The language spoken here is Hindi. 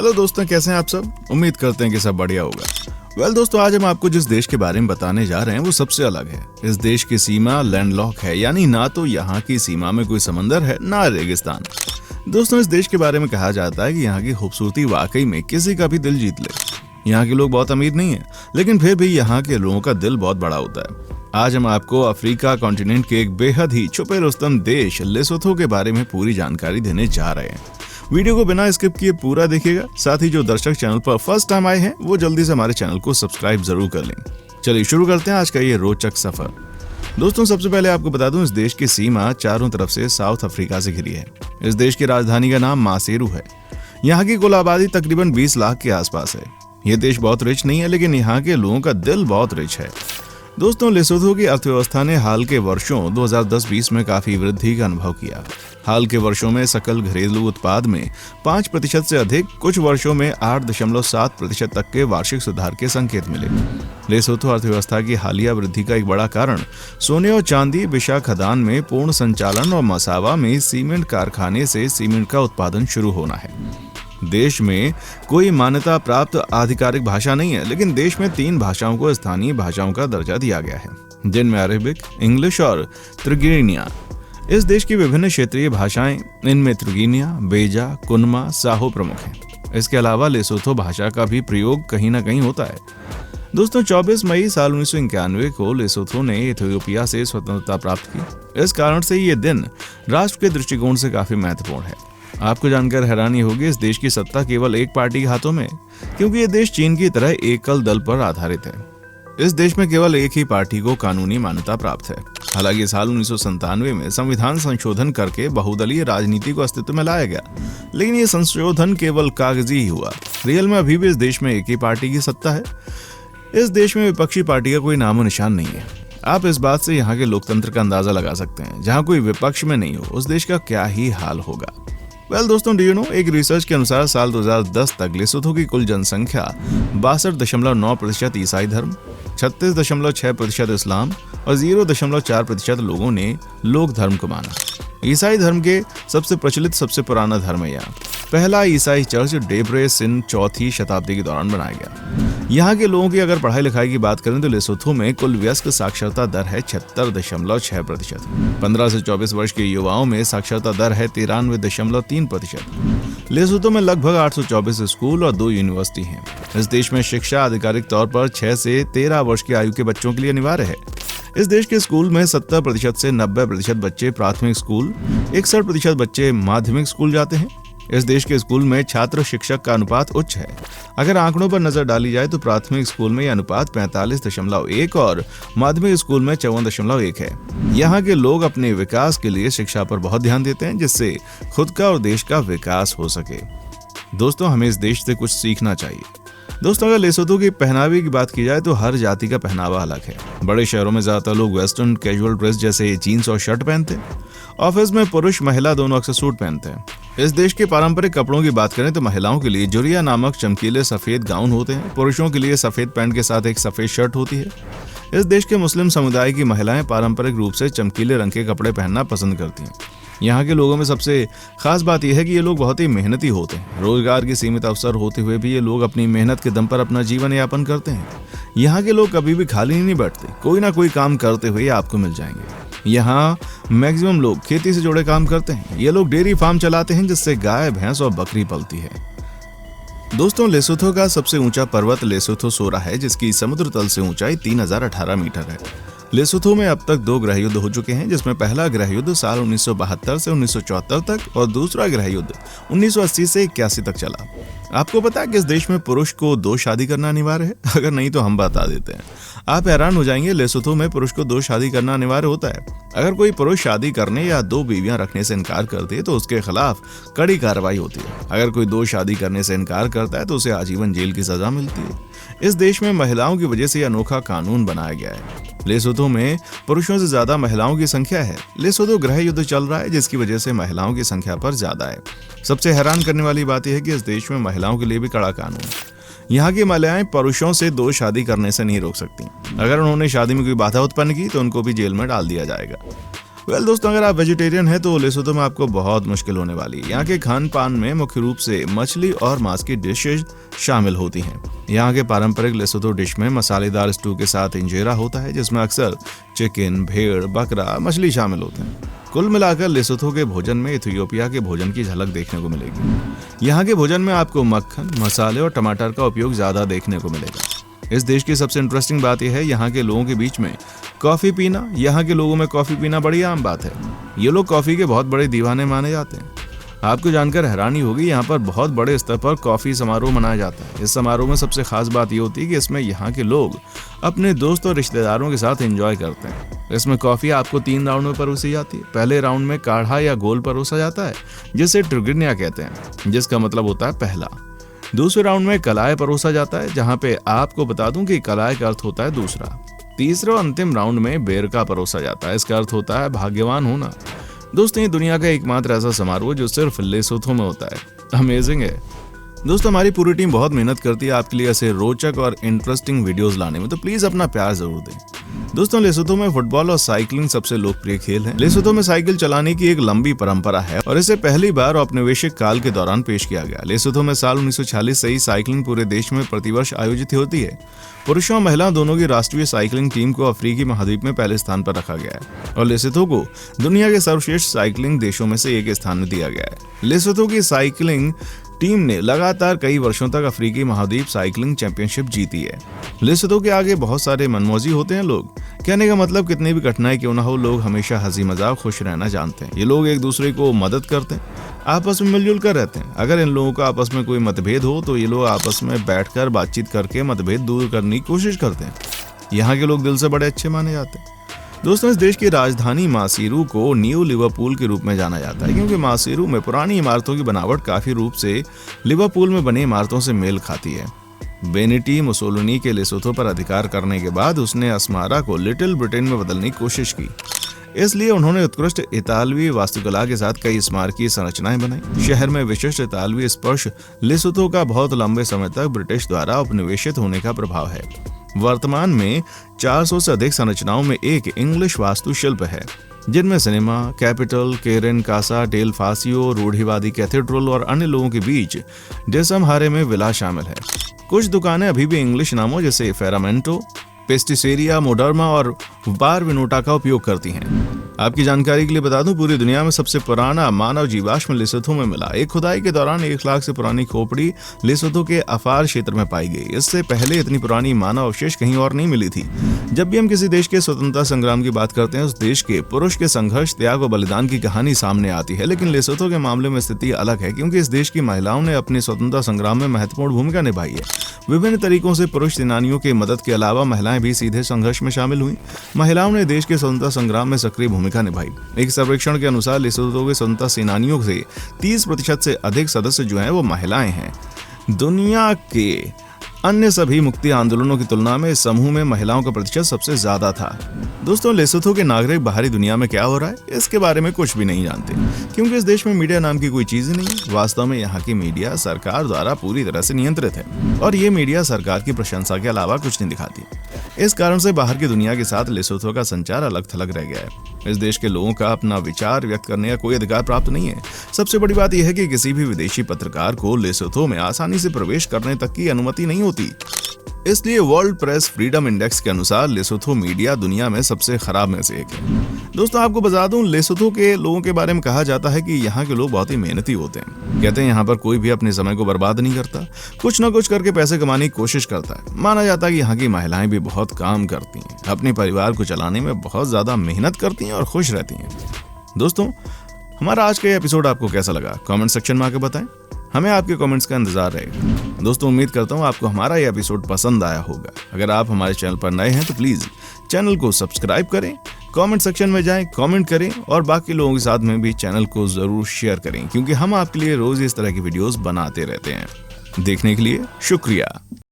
हेलो दोस्तों, कैसे हैं आप सब। उम्मीद करते हैं कि सब बढ़िया होगा। दोस्तों, आज हम आपको जिस देश के बारे में बताने जा रहे हैं वो सबसे अलग है। इस देश की सीमा लैंडलॉक है, यानी ना तो यहाँ की सीमा में कोई समंदर है ना रेगिस्तान। दोस्तों, इस देश के बारे में कहा जाता है कि यहाँ की खूबसूरती वाकई में किसी का भी दिल जीत ले। यहाँ के लोग बहुत अमीर नहीं है, लेकिन फिर भी यहाँ के लोगों का दिल बहुत बड़ा होता है। आज हम आपको अफ्रीका कॉन्टिनेंट के एक बेहद ही छुपे रुस्तम देश लेसोथो के बारे में पूरी जानकारी देने जा रहे हैं। वीडियो को बिना स्किप किए पूरा देखिएगा। साथ ही जो दर्शक चैनल पर फर्स्ट टाइम आए हैं वो जल्दी से हमारे चैनल को सब्सक्राइब जरूर कर लें। चलिए शुरू करते हैं आज का ये रोचक सफर। दोस्तों, सबसे पहले आपको बता दूं, इस देश की सीमा चारों तरफ से साउथ अफ्रीका से घिरी है। इस देश की राजधानी का नाम मासेरू है। यहाँ की कुल आबादी तकरीबन 20 लाख के आसपास है। ये देश बहुत रिच नहीं है, लेकिन यहाँ के लोगों का दिल बहुत रिच है। दोस्तों, लेसोथो की अर्थव्यवस्था ने हाल के वर्षों 2010-20 में काफी वृद्धि का अनुभव किया। हाल के वर्षों में सकल घरेलू उत्पाद में 5% से अधिक, कुछ वर्षों में 8.7% तक के वार्षिक सुधार के संकेत मिले। लेसोथो अर्थव्यवस्था की हालिया वृद्धि का एक बड़ा कारण सोने और चांदी, बिशा खदान में पूर्ण संचालन और मसावा में सीमेंट कारखाने से सीमेंट का उत्पादन शुरू होना है। देश में कोई मान्यता प्राप्त आधिकारिक भाषा नहीं है, लेकिन देश में 3 भाषाओं को स्थानीय भाषाओं का दर्जा दिया गया है, जिनमें अरेबिक, इंग्लिश और त्रिगिनिया। इस देश की विभिन्न क्षेत्रीय भाषाएं, इनमें त्रिगिनिया, बेजा, कुनमा, साहो प्रमुख हैं। इसके अलावा लेसोथो भाषा का भी प्रयोग कहीं ना कहीं होता है। दोस्तों, 24 मई साल 1991 को लेसोथो ने इथियोपिया से स्वतंत्रता प्राप्त की। इस कारण से ये दिन राष्ट्र के दृष्टिकोण से काफी महत्वपूर्ण है। आपको जानकर हैरानी होगी, इस देश की सत्ता केवल एक पार्टी के हाथों में, क्योंकि ये देश चीन की तरह एकल दल पर आधारित है। इस देश में केवल एक ही पार्टी को कानूनी मान्यता प्राप्त है। हालांकि साल 1997 में संविधान संशोधन करके बहुदलीय राजनीति को अस्तित्व में लाया गया, लेकिन ये संशोधन केवल कागजी ही हुआ। रियल में अभी भी इस देश में एक ही पार्टी की सत्ता है। इस देश में विपक्षी पार्टी का कोई नामो निशान नहीं है। आप इस बात से यहाँ के लोकतंत्र का अंदाजा लगा सकते हैं। जहाँ कोई विपक्ष में नहीं हो, उस देश का क्या ही हाल होगा। दोस्तों, डू यू नो, एक रिसर्च के अनुसार साल 2010 तक लेसोथो की कुल जनसंख्या 62.9% ईसाई धर्म, 36.6% इस्लाम और 0.4% लोगों ने लोक धर्म को माना। ईसाई धर्म के सबसे प्रचलित सबसे पुराना धर्म है यहाँ। पहला ईसाई चर्च डेब्रे सिन 4वीं शताब्दी के दौरान बनाया गया। यहाँ के लोगों की अगर पढ़ाई लिखाई की बात करें तो लेसोथो में कुल वयस्क साक्षरता दर है 76.6%। 15 से 24 वर्ष के युवाओं में साक्षरता दर है 93.3%। लेसोथो में लगभग 824 स्कूल और 2 यूनिवर्सिटी हैं। इस देश में शिक्षा आधिकारिक तौर पर 6 से 13 वर्ष की आयु के बच्चों के लिए अनिवार्य है। इस देश के स्कूल में 70% से 90% बच्चे प्राथमिक स्कूल, 61% बच्चे माध्यमिक स्कूल जाते हैं। इस देश के स्कूल में छात्र शिक्षक का अनुपात उच्च है। अगर आंकड़ों पर नजर डाली जाए तो प्राथमिक स्कूल में यह अनुपात 45.1 और माध्यमिक स्कूल में 54.1 है। यहाँ के लोग अपने विकास के लिए शिक्षा पर बहुत ध्यान देते हैं, जिससे खुद का और देश का विकास हो सके। दोस्तों, हमें इस देश से कुछ सीखना चाहिए। दोस्तों, अगर लेसोथो की पहनावे की बात की जाए तो हर जाति का पहनावा अलग है। बड़े शहरों में ज्यादातर लोग वेस्टर्न कैजुअल ड्रेस जैसे जीन्स और शर्ट पहनते हैं। ऑफिस में पुरुष महिला दोनों अक्सर सूट पहनते हैं। इस देश के पारंपरिक कपड़ों की बात करें तो महिलाओं के लिए जुरिया नामक चमकीले सफेद गाउन होते हैं। पुरुषों के लिए सफेद पैंट के साथ एक सफेद शर्ट होती है। इस देश के मुस्लिम समुदाय की महिलाएं पारंपरिक रूप से चमकीले रंग के कपड़े पहनना पसंद करती हैं। यहाँ के लोगों में सबसे खास बात यह है कि ये लोग बहुत ही मेहनती होते हैं। रोजगार के सीमित अवसर होते हुए भी ये लोग अपनी मेहनत के दम पर अपना जीवन यापन करते हैं। यहाँ के लोग कभी भी खाली नहीं बैठते, कोई ना कोई काम करते हुए आपको मिल जाएंगे। यहाँ मैक्सिमम लोग खेती से जुड़े काम करते हैं। ये लोग डेयरी फार्म चलाते हैं, जिससे गाय, भैंस और बकरी पलती है। दोस्तों, लेसोथो का सबसे ऊंचा पर्वत लेसोथो सोरा है, जिसकी समुद्र तल से ऊंचाई 3018 मीटर है। लेसोथो में अब तक 2 गृह युद्ध हो चुके हैं, जिसमें पहला गृह युद्ध साल 1972 से 1974 तक और दूसरा गृह युद्ध 1980 से 81 तक चला। आपको पता है कि इस देश में पुरुष को 2 शादी करना अनिवार्य है? अगर नहीं तो हम बता देते हैं। आप हैरान हो जाएंगे, लेसोथो में पुरुष को 2 शादी करना अनिवार्य होता है। अगर कोई पुरुष शादी करने या 2 बीवियां रखने से इनकार कर दे तो उसके खिलाफ कड़ी कार्रवाई होती है। अगर कोई 2 शादी करने से इनकार करता है तो उसे आजीवन जेल की सजा मिलती है। इस देश में महिलाओं की वजह से यह अनोखा कानून बनाया गया है। लेसोथो में पुरुषों से ज्यादा महिलाओं की संख्या है। लेसोथो गृह युद्ध चल रहा है, जिसकी वजह से महिलाओं की संख्या पर ज्यादा है। सबसे हैरान करने वाली बात यह है कि इस देश में महिलाओं के लिए भी कड़ा कानून है। यहाँ की महिलाएं पुरुषों से 2 शादी करने से नहीं रोक सकती। अगर उन्होंने शादी में कोई बाधा उत्पन्न की तो उनको भी जेल में डाल दिया जाएगा। वेल दोस्तों, अगर आप वेजिटेरियन हैं तो लेसोथो में आपको बहुत मुश्किल होने वाली है। यहाँ के खान पान में मुख्य रूप से मछली और मांस की डिशेज शामिल होती हैं। यहाँ के पारंपरिक लेसोथो डिश में मसालेदार स्टू के साथ इंजेरा होता है, जिसमें अक्सर चिकन, भेड़, बकरा, मछली शामिल होते हैं। कुल मिलाकर लेसोथो के भोजन में इथियोपिया के भोजन की झलक देखने को मिलेगी। यहाँ के भोजन में आपको मक्खन, मसाले और टमाटर का उपयोग ज्यादा देखने को मिलेगा। इस देश की सबसे इंटरेस्टिंग बात यह है यहाँ के लोगों के बीच में कॉफी पीना। यहाँ के लोगों में कॉफी पीना बड़ी आम बात है। ये लोग कॉफी के बहुत बड़े दीवाने माने जाते हैं। आपको जानकर हैरानी होगी, यहाँ पर बहुत बड़े स्तर पर कॉफी समारोह मनाया जाता है। इस समारोह में सबसे खास बात ये होती है कि इसमें यहाँ के लोग अपने दोस्त और रिश्तेदारों के साथ एंजॉय करते हैं। इसमें कॉफी आपको 3 राउंड में परोसी जाती है। पहले राउंड में काढ़ा या गोल परोसा जाता है, जिसे ट्रिगिनिया कहते हैं, जिसका मतलब होता है पहला। दूसरे राउंड में कलाय परोसा जाता है, जहाँ पे आपको बता दूं कि कलाय का अर्थ होता है दूसरा। तीसरे और अंतिम राउंड में बेरका परोसा जाता है, इसका अर्थ होता है भाग्यवान होना। दोस्तों, ये दुनिया का एकमात्र ऐसा समारोह जो सिर्फ लेसोथो में होता है। अमेजिंग है दोस्तों। हमारी पूरी टीम बहुत मेहनत करती है आपके लिए ऐसे रोचक और इंटरेस्टिंग वीडियोस लाने में, तो प्लीज अपना प्यार जरूर दें। दोस्तों, लेसोथो में फुटबॉल और साइकिलिंग सबसे लोकप्रिय खेल है। लेसोथो में साइकिल चलाने की एक लंबी परंपरा है और इसे पहली बार औपनिवेशिक काल के दौरान पेश किया गया। लेसोथो में साल 1946 से ही साइकिलिंग पूरे देश में प्रतिवर्ष आयोजित होती है। पुरुषों और महिलाओं दोनों की राष्ट्रीय साइकिलिंग टीम को अफ्रीकी महाद्वीप में पहले स्थान पर रखा गया है और लेसोथो को दुनिया के सर्वश्रेष्ठ साइकिलिंग देशों में से एक स्थान में दिया गया है। लेसोथो की साइकिलिंग टीम ने लगातार कई वर्षों तक अफ्रीकी महाद्वीप साइकिलिंग चैंपियनशिप जीती है। लेसोथो के आगे बहुत सारे मनमौजी होते हैं लोग। कहने का मतलब, कितनी भी कठिनाई क्यों ना हो, लोग हमेशा हंसी मजाक खुश रहना जानते हैं। ये लोग एक दूसरे को मदद करते हैं, आपस में मिलजुल कर रहते हैं। अगर इन लोगों का आपस में कोई मतभेद हो तो ये लोग आपस में बैठकर बातचीत करके मतभेद दूर करने की कोशिश करते हैं। यहाँ के लोग दिल से बड़े अच्छे माने जाते हैं। दोस्तों, इस देश की राजधानी मासीरू को न्यू लिवरपूल के रूप में जाना जाता है, क्योंकि मासीरू में पुरानी इमारतों की बनावट काफी रूप से लिवरपूल में बनी इमारतों से मेल खाती है। बेनिटी मुसोलिनी के लेसोथो पर अधिकार करने के बाद उसने अस्मारा को लिटिल ब्रिटेन में बदलने की कोशिश की। इसलिए उन्होंने उत्कृष्ट इतालवी वास्तुकला के साथ कई स्मारकीय संरचनाएं बनाई। शहर में विशिष्ट इतालवी स्पर्श लेसोथो का बहुत लंबे समय तक ब्रिटिश द्वारा उपनिवेशित होने का प्रभाव है। वर्तमान में 400 से अधिक संरचनाओं में एक इंग्लिश वास्तुशिल्प है, जिनमें सिनेमा, कैपिटल, केरन कासा डेल फासियो, रूढ़िवादी कैथेड्रल और अन्य लोगों के बीच डेसमहारे में विला शामिल है। कुछ दुकानें अभी भी इंग्लिश नामों जैसे फेरामेंटो, पेस्टिसेरिया, मोडर्मा और बार विनोटा का उपयोग करती हैं। आपकी जानकारी के लिए बता दूं, पूरी दुनिया में सबसे पुराना मानव जीवाश्म लेसोथो में मिला। एक खुदाई के दौरान 1 लाख से पुरानी खोपड़ी लेसोथो के अफार क्षेत्र में पाई गई। इससे पहले इतनी पुरानी मानव अवशेष कहीं और नहीं मिली थी। जब भी हम किसी देश के स्वतंत्रता संग्राम की बात करते हैं, उस देश के पुरुष के संघर्ष, त्याग और बलिदान की कहानी सामने आती है। लेकिन लेसोथो के मामले में स्थिति अलग है, क्योंकि इस देश की महिलाओं ने अपनी स्वतंत्रता संग्राम में महत्वपूर्ण भूमिका निभाई है। विभिन्न तरीकों से पुरुष सेनानियों की मदद के अलावा महिलाएं भी सीधे संघर्ष में शामिल हुई। महिलाओं ने देश के स्वतंत्रता संग्राम में सक्रिय भूमिका निभाई। एक सर्वेक्षण के अनुसार लेसोथो के स्वतंत्रता सेनानियों से 30% से अधिक सदस्य जो हैं वो महिलाएं हैं। दुनिया के अन्य सभी मुक्ति आंदोलनों की तुलना में इस समूह में महिलाओं का प्रतिशत सबसे ज्यादा था। दोस्तों, लेसोथो के नागरिक बाहरी दुनिया में क्या हो रहा है इसके बारे में कुछ भी नहीं जानते, क्योंकि इस देश में मीडिया नाम की कोई चीज नहीं है। वास्तव में यहाँ की मीडिया सरकार द्वारा पूरी तरह से नियंत्रित है और ये मीडिया सरकार की प्रशंसा के अलावा कुछ नहीं दिखाती। इस कारण से बाहर की दुनिया के साथ लेसोथो का संचार अलग थलग रह गया है। इस देश के लोगों का अपना विचार व्यक्त करने का कोई अधिकार प्राप्त नहीं है। सबसे बड़ी बात यह है कि किसी भी विदेशी पत्रकार को लेसोथो में आसानी से प्रवेश करने तक की अनुमति नहीं होती। इसलिए वर्ल्ड प्रेस फ्रीडम इंडेक्स के अनुसार लेसोथो मीडिया दुनिया में सबसे खराब में से एक है। दोस्तों, आपको बता दूं, लेसोथो के लोगों के बारे में कहा जाता है कि यहाँ के लोग बहुत ही मेहनती होते हैं। कहते हैं यहाँ पर कोई भी अपने समय को बर्बाद नहीं करता, कुछ न कुछ करके पैसे कमाने की कोशिश करता है। माना जाता है कि यहाँ की महिलाएं भी बहुत काम करती हैं, अपने परिवार को चलाने में बहुत ज्यादा मेहनत करती हैं और खुश रहती हैं। दोस्तों, हमारा आज का एपिसोड आपको कैसा लगा कमेंट सेक्शन में आकर बताएं। हमें आपके कमेंट्स का इंतजार रहेगा। दोस्तों, उम्मीद करता हूँ आपको हमारा ये एपिसोड पसंद आया होगा। अगर आप हमारे चैनल पर नए हैं तो प्लीज चैनल को सब्सक्राइब करें, कमेंट सेक्शन में जाएं, कमेंट करें और बाकी लोगों के साथ में भी चैनल को जरूर शेयर करें, क्योंकि हम आपके लिए रोज इस तरह की वीडियोस बनाते रहते हैं। देखने के लिए शुक्रिया।